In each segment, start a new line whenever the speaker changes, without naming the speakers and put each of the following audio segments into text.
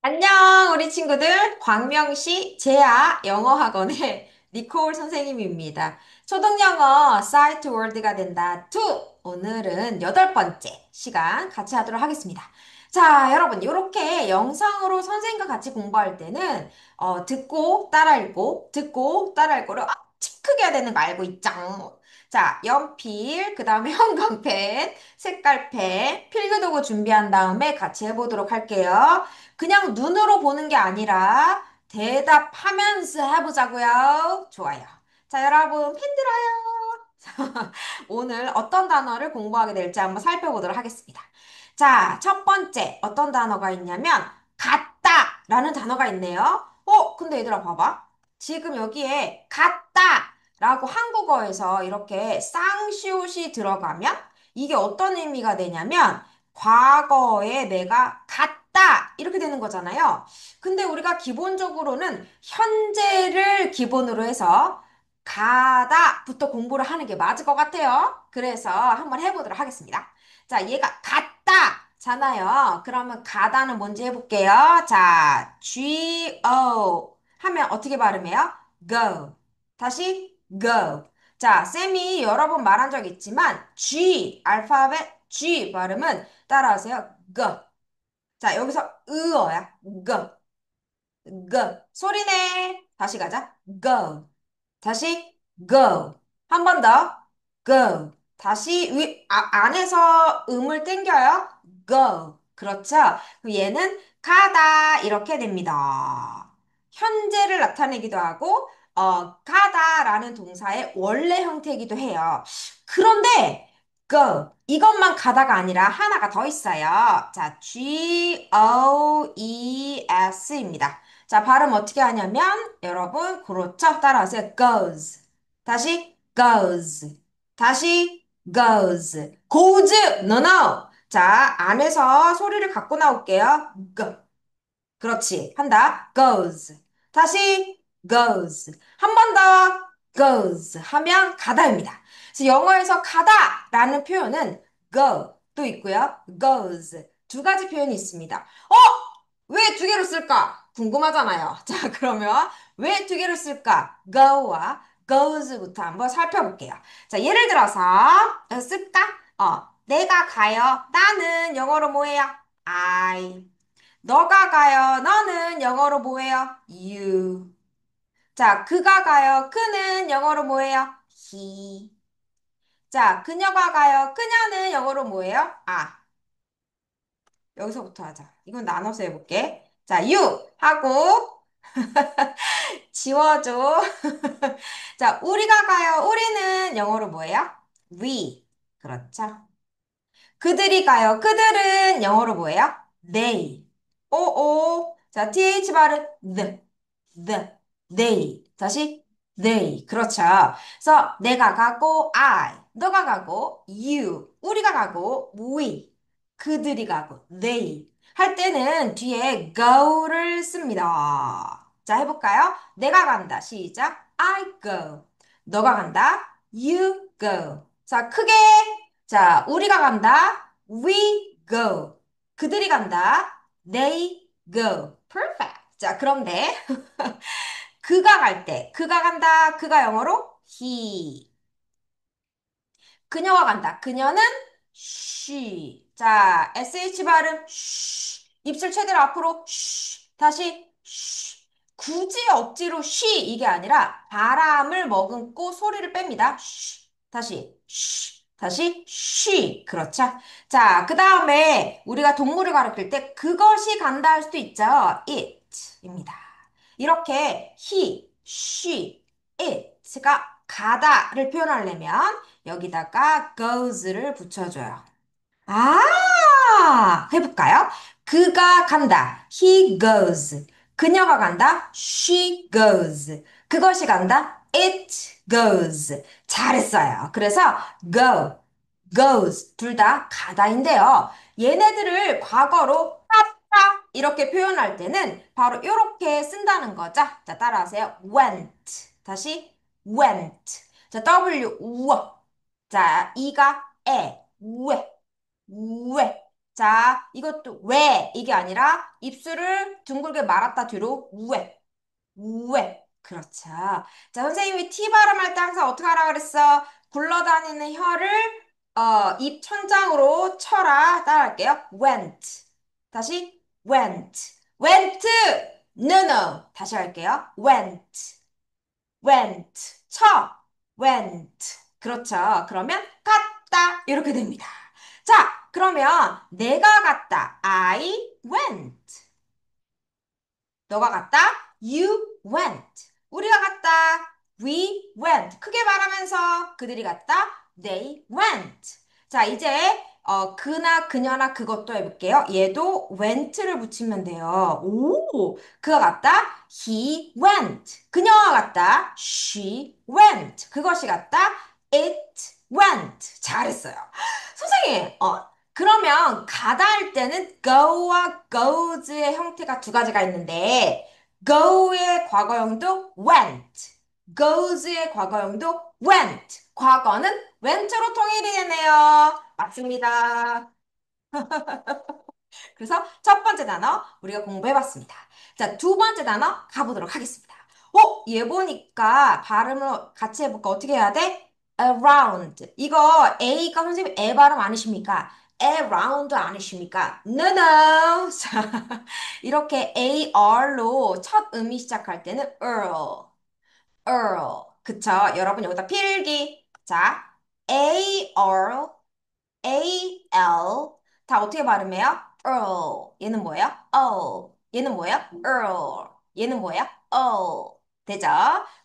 안녕, 우리 친구들. 광명시 제아 영어학원의 니콜 선생님입니다. 초등영어 사이트 월드가 된다 2. 오늘은 8번째 시간 같이 하도록 하겠습니다. 자, 여러분, 이렇게 영상으로 선생님과 같이 공부할 때는 듣고 따라 읽고, 듣고 따라 읽고를 아주 크게 해야 되는 거 알고 있죠? 자, 연필, 그 다음에 형광펜, 색깔펜, 필기도구 준비한 다음에 같이 해보도록 할게요. 그냥 눈으로 보는 게 아니라 대답하면서 해보자고요. 좋아요. 자, 여러분, 힘들어요. 오늘 어떤 단어를 공부하게 될지 한번 살펴보도록 하겠습니다. 자, 첫 번째 어떤 단어가 있냐면 같다라는 단어가 있네요. 근데 얘들아 봐봐. 지금 여기에 같다라고 한국어에서 이렇게 쌍시옷이 들어가면 이게 어떤 의미가 되냐면 과거에 내가 갔다 이렇게 되는 거잖아요. 근데 우리가 기본적으로는 현재를 기본으로 해서 가다부터 공부를 하는 게 맞을 것 같아요. 그래서 한번 해보도록 하겠습니다. 자, 얘가 갔다잖아요. 그러면 가다는 뭔지 해볼게요. 자, go 하면 어떻게 발음해요? go. 다시 go. 자, 쌤이 여러 번 말한 적 있지만 알파벳 G 발음은 따라하세요. go. 자, 여기서 으어야. go. go. 소리내. 다시 가자. go. 다시 go. 한 번 더. go. 다시 안에서 음을 땡겨요. go. 그렇죠? 그럼 얘는 가다 이렇게 됩니다. 현재를 나타내기도 하고 가다라는 동사의 원래 형태이기도 해요. 그런데 go 이것만 가다가 아니라 하나가 더 있어요. 자, goes입니다. 자, 발음 어떻게 하냐면 여러분 그렇죠? 따라하세요. goes. 다시 goes. 다시 goes. goes. No, no. 자, 안에서 소리를 갖고 나올게요. go. 그렇지. 한다. goes. 다시 goes. 한 번 더 goes 하면 가다입니다. 그래서 영어에서 가다라는 표현은 go도 있고요. goes 두 가지 표현이 있습니다. 왜 두 개로 쓸까? 궁금하잖아요. 자, 그러면 왜 두 개로 쓸까? go와 goes부터 한번 살펴볼게요. 자, 예를 들어서 쓸까? 내가 가요. 나는 영어로 뭐예요? I. 너가 가요. 너는 영어로 뭐예요? You. 자, 그가 가요. 그는 영어로 뭐예요? He. 자, 그녀가 가요. 그녀는 영어로 뭐예요? 아. 여기서부터 하자. 이건 나눠서 해볼게. 자, you 하고 지워줘. 자, 우리가 가요. 우리는 영어로 뭐예요? We. 그렇죠. 그들이 가요. 그들은 영어로 뭐예요? They. 오오. 자, th 발음 the, they. 다시 they. 그렇죠. 그래서 내가 가고 I, 너가 가고 you, 우리가 가고 we, 그들이 가고 they. 할 때는 뒤에 go를 씁니다. 자, 해볼까요? 내가 간다. 시작. I go. 너가 간다. You go. 자, 크게. 자, 우리가 간다. We go. 그들이 간다. They go. Perfect. 자, 그런데 그가 갈 때, 그가 간다. 그가 영어로 he. 그녀가 간다. 그녀는 she. 자, sh 발음 쉬. 입술 최대로 앞으로 쉬. 다시 쉬. 굳이 억지로 쉬 이게 아니라 바람을 머금고 소리를 뺍니다. 쉬. 다시 쉬. 다시 쉬. 그렇죠? 자, 그 다음에 우리가 동물을 가리킬 때 그것이 간다 할 수도 있죠. it입니다. 이렇게 he, she, it가 가다를 표현하려면 여기다가 goes를 붙여줘요. 해볼까요? 그가 간다. He goes. 그녀가 간다. She goes. 그것이 간다. It goes. 잘했어요. 그래서 go, goes 둘 다 가다인데요. 얘네들을 과거로 갔다 이렇게 표현할 때는 바로 이렇게 쓴다는 거죠. 자, 따라하세요. went. 다시 went. 자, W, 우어. 자, 이가 에, 왜, 왜. 자, 이것도 왜 이게 아니라 입술을 둥글게 말았다 뒤로 왜, 왜. 그렇죠. 자, 선생님이 T 발음할 때 항상 어떻게 하라 그랬어? 굴러다니는 혀를 입 천장으로 쳐라. 따라할게요. went. 다시 went. went. no, no. 다시 할게요. went. went. 쳐. went. 그렇죠. 그러면 갔다. 이렇게 됩니다. 자, 그러면 내가 갔다. I went. 너가 갔다. You went. 우리가 갔다. We went. 크게 말하면서 그들이 갔다. They went. 자, 이제 그나 그녀나 그것도 해볼게요. 얘도 went를 붙이면 돼요. 오, 그가 갔다. He went. 그녀가 갔다. She went. 그것이 갔다. It went. 잘했어요. 선생님, 그러면 가다 할 때는 go와 goes의 형태가 두 가지가 있는데 go의 과거형도 went, goes의 과거형도 went. 과거는 went로 통일이 되네요. 맞습니다. 그래서 첫 번째 단어 우리가 공부해봤습니다. 자, 두 번째 단어 가보도록 하겠습니다. 얘 보니까 발음을 같이 해볼까? 어떻게 해야 돼? around. 이거 A가 선생님 애 발음 아니십니까? around 아니십니까? No, no. 자, 이렇게 AR로 첫 음이 시작할 때는 earl, earl. 그쵸? 여러분 여기다 필기. 자, AR AL 다 어떻게 발음해요? Earl 얘는 뭐예요? Oh 얘는 뭐예요? Earl 얘는 뭐예요? Oh 되죠?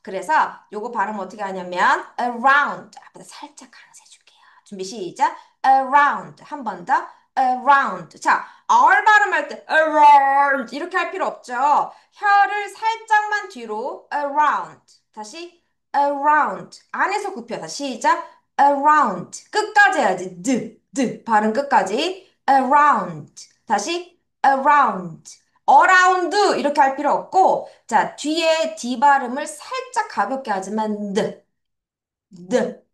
그래서 요거 발음 어떻게 하냐면 around 앞에다 살짝 강조해줄게요. 준비 시작 around 한 번 더 around 자 R 발음할 때 around 이렇게 할 필요 없죠. 혀를 살짝만 뒤로 around 다시 around 안에서 굽혀 다시 시작 around 끝까지 해야지 발음 끝까지 around 다시 around around 이렇게 할 필요 없고 자 뒤에 D 발음을 살짝 가볍게 하지만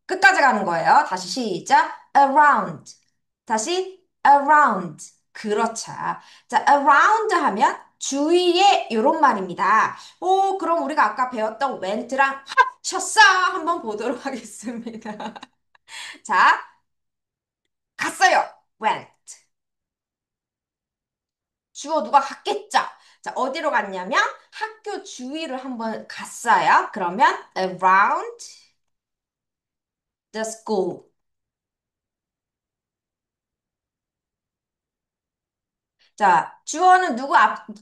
끝까지 가는 거예요. 다시 시작 around 다시 around 그렇죠. 자 around 하면 주위에 이런 말입니다. 오 그럼 우리가 아까 배웠던 went랑 합쳤어 한번 보도록 하겠습니다. 자 갔어요. went. 주어 누가 갔겠죠? 자, 어디로 갔냐면 학교 주위를 한번 갔어요. 그러면 around the school. 자, 주어는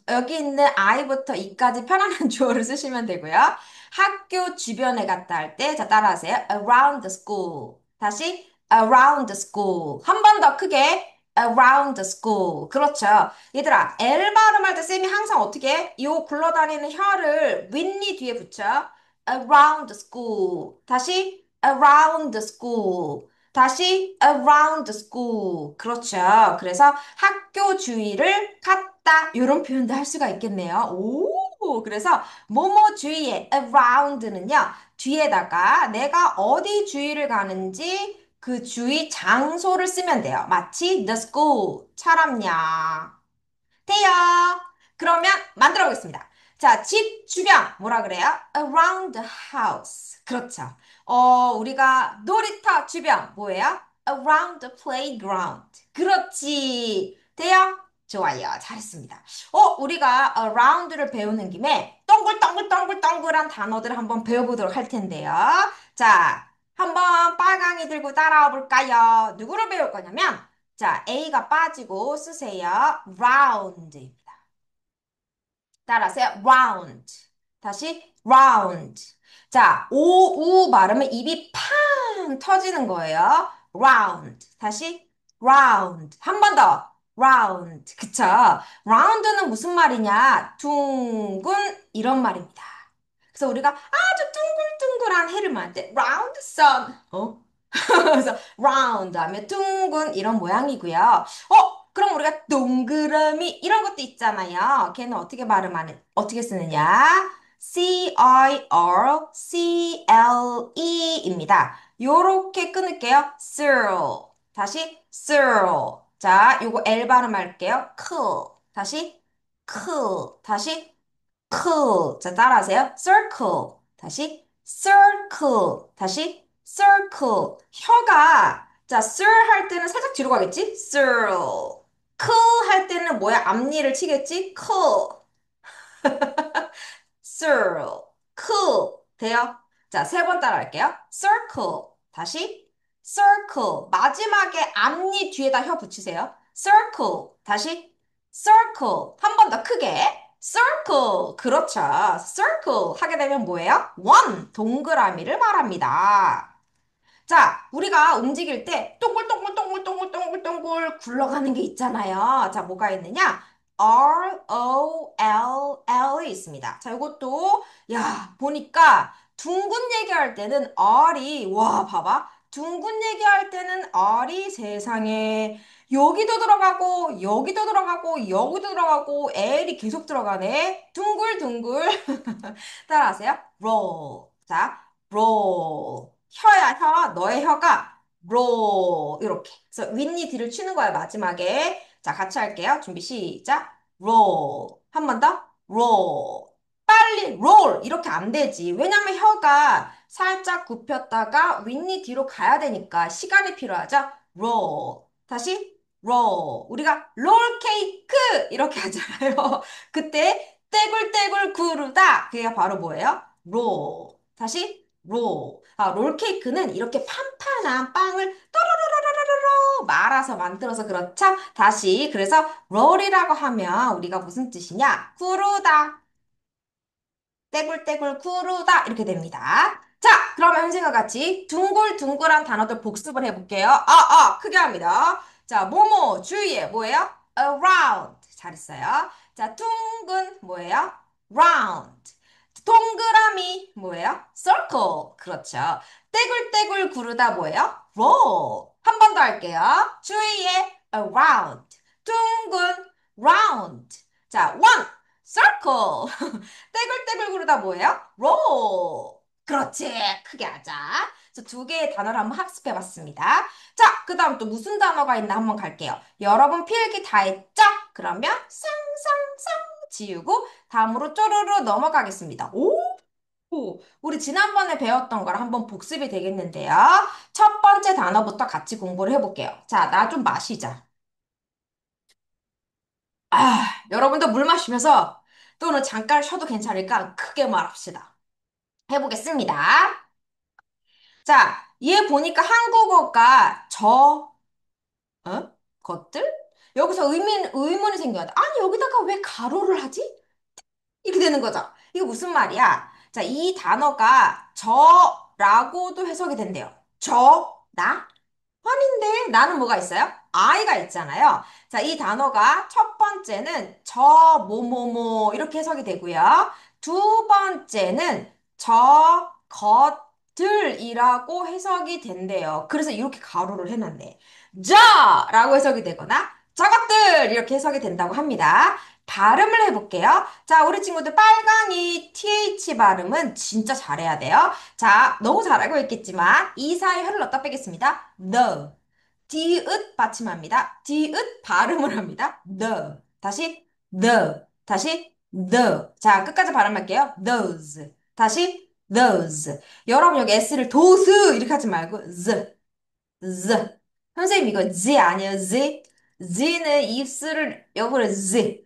여기 있는 I부터 E까지 편안한 주어를 쓰시면 되고요. 학교 주변에 갔다 할 때, 자, 따라하세요. around the school. 다시, around the school. 한 번 더 크게, around the school. 그렇죠. 얘들아, L 발음할 때 쌤이 항상 어떻게 해? 요 굴러다니는 혀를 윗니 뒤에 붙여. around the school. 다시, around the school. 다시 around the school. 그렇죠. 그래서 학교 주위를 갔다. 이런 표현도 할 수가 있겠네요. 오, 그래서 뭐뭐 주위에 around는요. 뒤에다가 내가 어디 주위를 가는지 그 주위 장소를 쓰면 돼요. 마치 the school처럼요. 돼요. 그러면 만들어 보겠습니다. 자, 집 주변 뭐라 그래요? Around the house. 그렇죠. 우리가 놀이터 주변 뭐예요? Around the playground. 그렇지. 돼요? 좋아요. 잘했습니다. 우리가 around를 배우는 김에 동글동글동글동글한 단어들을 한번 배워보도록 할 텐데요. 자, 한번 빨강이 들고 따라와 볼까요? 누구를 배울 거냐면 자, A가 빠지고 쓰세요. round. 따라하세요. round. 다시 round. 자, 오, 우 발음은 입이 팡 터지는 거예요. round. 다시 round. 한 번 더. round. 그쵸? round는 무슨 말이냐? 둥근 이런 말입니다. 그래서 우리가 아주 둥글둥글한 해를 말할 때 round sun. 그래서 round 하면 둥근 이런 모양이고요. 그럼 우리가 동그라미 이런 것도 있잖아요. 걔는 어떻게 어떻게 쓰느냐? Circle입니다. 요렇게 끊을게요. circle. 다시 circle. 자, 요거 L 발음할게요. 다시, 다시, 자, 따라하세요. circle. 다시, circle. 다시, circle. 혀가, 자, sir 할 때는 살짝 뒤로 가겠지? sir. 할 때는 뭐야? 앞니를 치겠지? circle. 돼요? 자, 세 번 따라할게요. circle. 다시. circle. 마지막에 앞니 뒤에다 혀 붙이세요. circle. 다시. circle. 한 번 더 크게. circle. 그렇죠. circle. 하게 되면 뭐예요? 원. 동그라미를 말합니다. 자, 우리가 움직일 때 동글동글동글동글동글동글 굴러가는 게 있잖아요. 자, 뭐가 있느냐? ROLL이 있습니다. 자, 이것도 야, 보니까 둥근 얘기할 때는 R이 와, 봐봐. 둥근 얘기할 때는 R이 세상에 여기도 들어가고 여기도 들어가고 여기도 들어가고 L이 계속 들어가네. 둥글둥글. 따라하세요. roll. 자, roll. 혀야, 혀. 너의 혀가 roll. 이렇게. 그래서 윗니 뒤를 치는 거야, 마지막에. 자, 같이 할게요. 준비, 시작. roll. 한 번 더. roll. 빨리 roll. 이렇게 안 되지. 왜냐면 혀가 살짝 굽혔다가 윗니 뒤로 가야 되니까 시간이 필요하죠. roll. 다시 roll. 우리가 롤 케이크 이렇게 하잖아요. 그때 떼굴떼굴 구르다. 그게 바로 뭐예요? roll. 다시 roll. 아, 롤케이크는 이렇게 판판한 빵을 또로로로로로로 말아서 만들어서 그렇죠? 다시 그래서 roll이라고 하면 우리가 무슨 뜻이냐? 구르다. 떼굴떼굴 구르다 이렇게 됩니다. 자, 그러면 현생과 같이 둥글둥글한 단어들 복습을 해볼게요. 크게 합니다. 자, 뭐뭐 주위에 뭐예요? around. 잘했어요. 자, 둥근 뭐예요? round. 동그라미 뭐예요? circle. 그렇죠. 떼굴떼굴 구르다 뭐예요? roll. 한 번 더 할게요. 주위에 around. 둥근 round. 자, one circle. 떼굴떼굴 구르다 뭐예요? roll. 그렇지. 크게 하자. 그래서 두 개의 단어를 한번 학습해 봤습니다. 자, 그 다음 또 무슨 단어가 있나 한번 갈게요. 여러분 필기 다 했죠? 그러면 쌍쌍쌍 지우고 다음으로 쪼르르 넘어가겠습니다. 오! 우리 지난번에 배웠던 걸 한번 복습이 되겠는데요. 첫 번째 단어부터 같이 공부를 해볼게요. 자, 나 좀 마시자. 여러분도 물 마시면서 또는 잠깐 쉬어도 괜찮을까? 크게 말합시다. 해보겠습니다. 자, 얘 보니까 한국어가 것들? 여기서 의문이 생겨야 돼. 아니, 여기다가 왜 가로를 하지? 이렇게 되는 거죠. 이거 무슨 말이야? 자, 이 단어가 저라고도 해석이 된대요. 나? 아닌데, 나는 뭐가 있어요? I가 있잖아요. 자, 이 단어가 첫 번째는 뭐뭐뭐 이렇게 해석이 되고요. 두 번째는 것들이라고 해석이 된대요. 그래서 이렇게 가로를 해놨네. 저라고 해석이 되거나 저것들 이렇게 해석이 된다고 합니다. 발음을 해볼게요. 자, 우리 친구들 빨강이 TH 발음은 진짜 잘해야 돼요. 자, 너무 잘 알고 있겠지만 이 사이 혀를 넣었다 빼겠습니다. the. 디귿 받침합니다. 디귿 발음을 합니다. 다시 다시 자, 끝까지 발음할게요. those. 다시 those. 여러분 여기 S를 도스 이렇게 하지 말고 z. 선생님 이거 z 아니에요? z는 입술을 옆으로 s는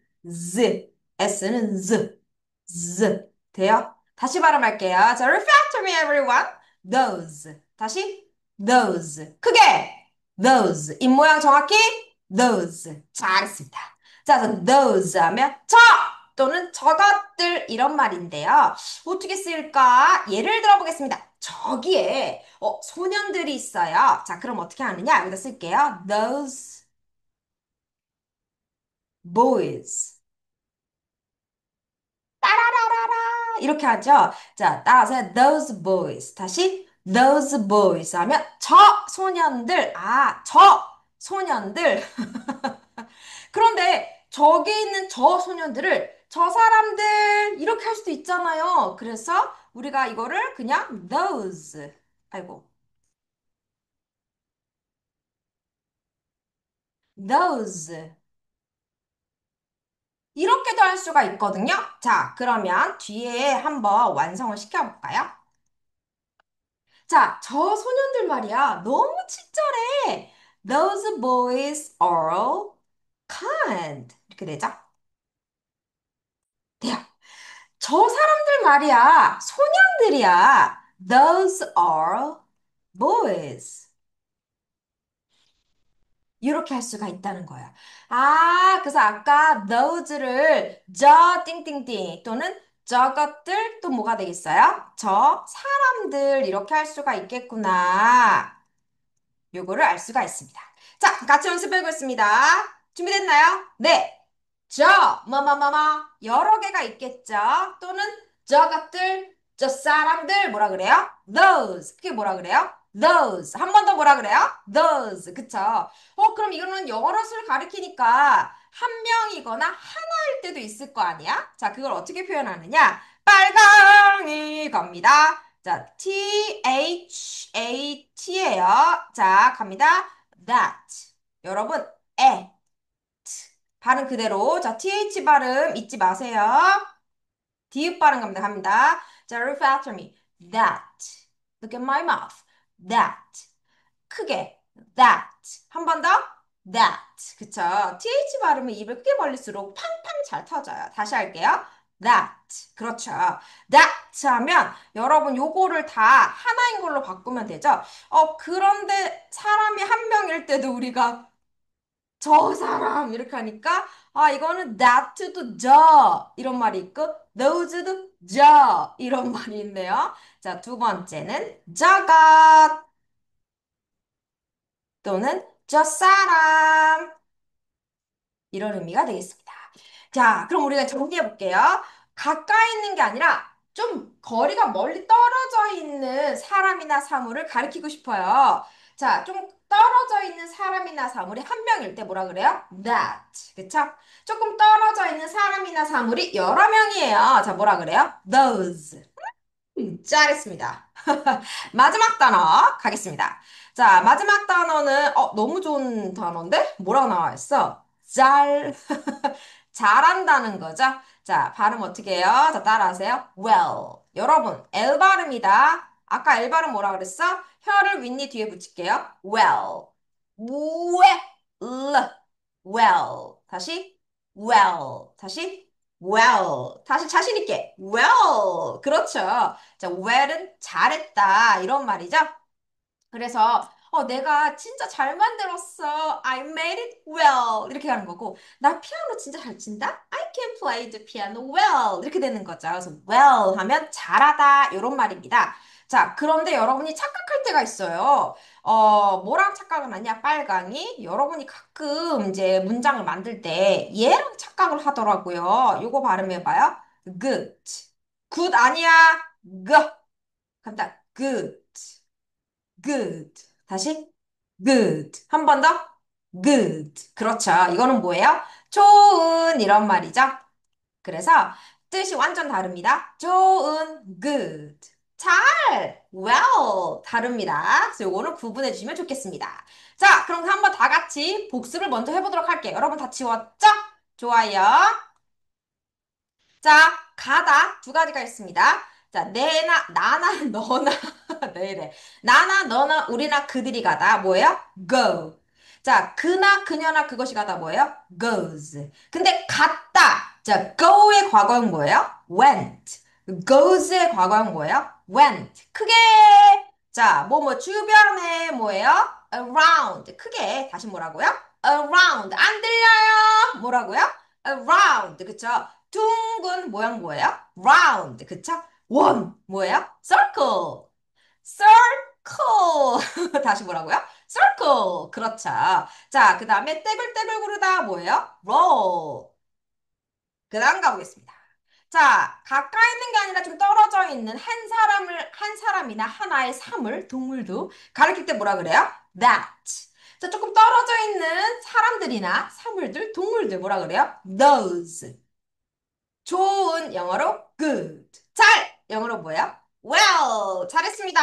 돼요? 다시 발음할게요. 자, repeat after me everyone. those. 다시 those. 크게 those. 입 모양 정확히 those. 잘했습니다. 자, 그래서 those 하면 또는 저것들 이런 말인데요. 어떻게 쓸까? 예를 들어보겠습니다. 저기에 소년들이 있어요. 자, 그럼 어떻게 하느냐? 여기다 쓸게요. Those boys. 따라라라라 이렇게 하죠. 자, 따라서 those boys. 다시 those boys 하면 저 소년들. 저 소년들. 그런데 저기 있는 저 소년들을 저 사람들 이렇게 할 수도 있잖아요. 그래서 우리가 이거를 그냥 those. 아이고. those. 이렇게도 할 수가 있거든요. 자, 그러면 뒤에 한번 완성을 시켜볼까요? 자, 저 소년들 말이야. 너무 친절해. Those boys are kind. 이렇게 되죠? 돼요. 저 사람들 말이야. 소년들이야. Those are boys. 이렇게 할 수가 있다는 거야. 아, 그래서 아까 those를 저 띵띵띵 또는 저것들 또 뭐가 되겠어요? 저 사람들 이렇게 할 수가 있겠구나. 요거를 알 수가 있습니다. 자, 같이 연습해보겠습니다. 준비됐나요? 네. 저, 뭐뭐뭐뭐 여러 개가 있겠죠. 또는 저것들, 저 사람들 뭐라 그래요? Those. 그게 뭐라 그래요? Those. 한 번 더 뭐라 그래요? Those. 그쵸? 그럼 이거는 여럿을 가리키니까 한 명이거나 하나일 때도 있을 거 아니야? 자, 그걸 어떻게 표현하느냐? 빨강이 겁니다. 자, THAT예요. 자, 갑니다. That. 여러분, 에. 발음 그대로. 자, TH 발음 잊지 마세요. 디귿 발음 갑니다. 갑니다. 자, repeat after me. That. Look at my mouth. That. 크게. That. 한 번 더. That. 그쵸? TH 발음은 입을 크게 벌릴수록 팡팡 잘 터져요. 다시 할게요. That. 그렇죠. That 하면 여러분 요거를 다 하나인 걸로 바꾸면 되죠? 그런데 사람이 한 명일 때도 우리가 저 사람 이렇게 하니까 이거는 that도 저 이런 말이 있고 those도 저 이런 말이 있네요. 자, 두 번째는 저것 또는 저 사람 이런 의미가 되겠습니다. 자, 그럼 우리가 정리해 볼게요. 가까이 있는 게 아니라 좀 거리가 멀리 떨어져 있는 사람이나 사물을 가리키고 싶어요. 자, 좀 떨어져 있는 사람이나 사물이 한 명일 때 뭐라 그래요? That. 그쵸? 조금 떨어져 있는 사람이나 사물이 여러 명이에요. 자, 뭐라 그래요? Those. 잘했습니다. 마지막 단어 가겠습니다. 자, 마지막 단어는 너무 좋은 단어인데? 뭐라고 나와 있어? 잘한다는 거죠. 자, 발음 어떻게 해요? 자, 따라하세요. Well. 여러분, L 발음이다. 아까 L 발음 뭐라 그랬어? 혀를 윗니 뒤에 붙일게요. Well. well. well. 다시 well. 다시 well. 다시 자신 있게 well. 그렇죠. 자, well은 잘했다. 이런 말이죠. 그래서 내가 진짜 잘 만들었어. I made it well. 이렇게 하는 거고 나 피아노 진짜 잘 친다. I can play the piano well. 이렇게 되는 거죠. 그래서 well 하면 잘하다 이런 말입니다. 자, 그런데 여러분이 착각할 때가 있어요. 뭐랑 착각을 하냐? 빨강이 여러분이 가끔 이제 문장을 만들 때 얘랑 착각을 하더라고요. 요거 발음해봐요. good. good 아니야. g. 간다. good. good. 다시 good. 한 번 더. good. 그렇죠. 이거는 뭐예요? 좋은 이런 말이죠. 그래서 뜻이 완전 다릅니다. 좋은 good. 잘 well 다릅니다. 그래서 요거는 구분해 주시면 좋겠습니다. 자, 그럼 한번 다 같이 복습을 먼저 해보도록 할게요. 여러분 다 지웠죠? 좋아요. 자, 가다 두 가지가 있습니다. 자, 나나, 너나, 네네. 나나, 너나, 우리나, 그들이 가다. 뭐예요? go. 자, 그나, 그녀나, 그것이 가다. 뭐예요? goes. 근데 갔다. 자, go의 과거는 뭐예요? went. goes의 과거는 뭐예요? went. 크게. 자, 주변에 뭐예요? around. 크게. 다시 뭐라고요? around. 안 들려요? 뭐라고요? around. 그쵸? 둥근 모양 뭐예요? round. 그쵸? 원 뭐예요? circle. circle. 다시 뭐라고요? circle. 그렇죠. 자, 그 다음에 떼굴떼굴 구르다 뭐예요? roll. 그 다음 가보겠습니다. 자, 가까이 있는 게 아니라 좀 떨어져 있는 한 사람이나 하나의 사물, 동물도 가리킬 때 뭐라 그래요? that. 자, 조금 떨어져 있는 사람들이나 사물들, 동물들 뭐라 그래요? those. 좋은 영어로 good. 잘 영어로 뭐예요? well. 잘했습니다.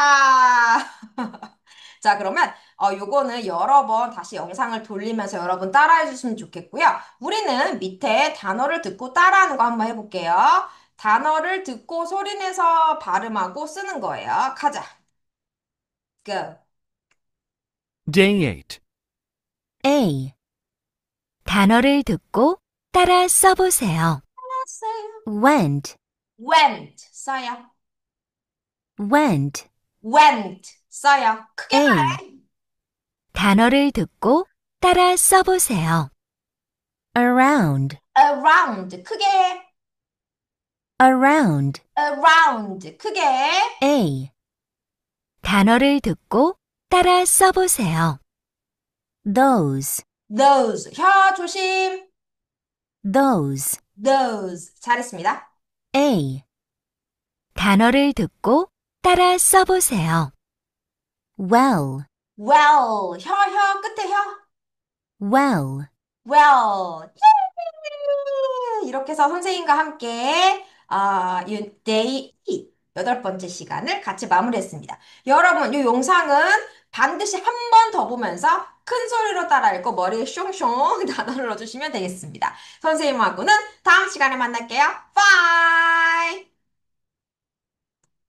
자, 그러면 요거는 여러 번 다시 영상을 돌리면서 여러분 따라해 주시면 좋겠고요. 우리는 밑에 단어를 듣고 따라하는 거 한번 해볼게요. 단어를 듣고 소리내서 발음하고 쓰는 거예요. 가자. Go.
Day 8.
A. 단어를 듣고 따라 써보세요.
알았어요.
went,
went 써요.
went.
went 써요. 크게
A.
말해.
단어를 듣고 따라 써보세요. around,
around 크게 해.
around.
around 크게 해.
A. 단어를 듣고 따라 써보세요. those,
those 혀 조심.
those.
those 잘했습니다.
A. 단어를 듣고 따라 써보세요. well,
well 혀 끝에 혀.
well.
well 이렇게 해서 선생님과 함께 day 8번째 시간을 같이 마무리했습니다. 여러분, 이 영상은 반드시 한 번 더 보면서 큰 소리로 따라 읽고 머리에 숑숑 단어를 넣어주시면 되겠습니다. 선생님하고는 다음 시간에 만날게요. Bye!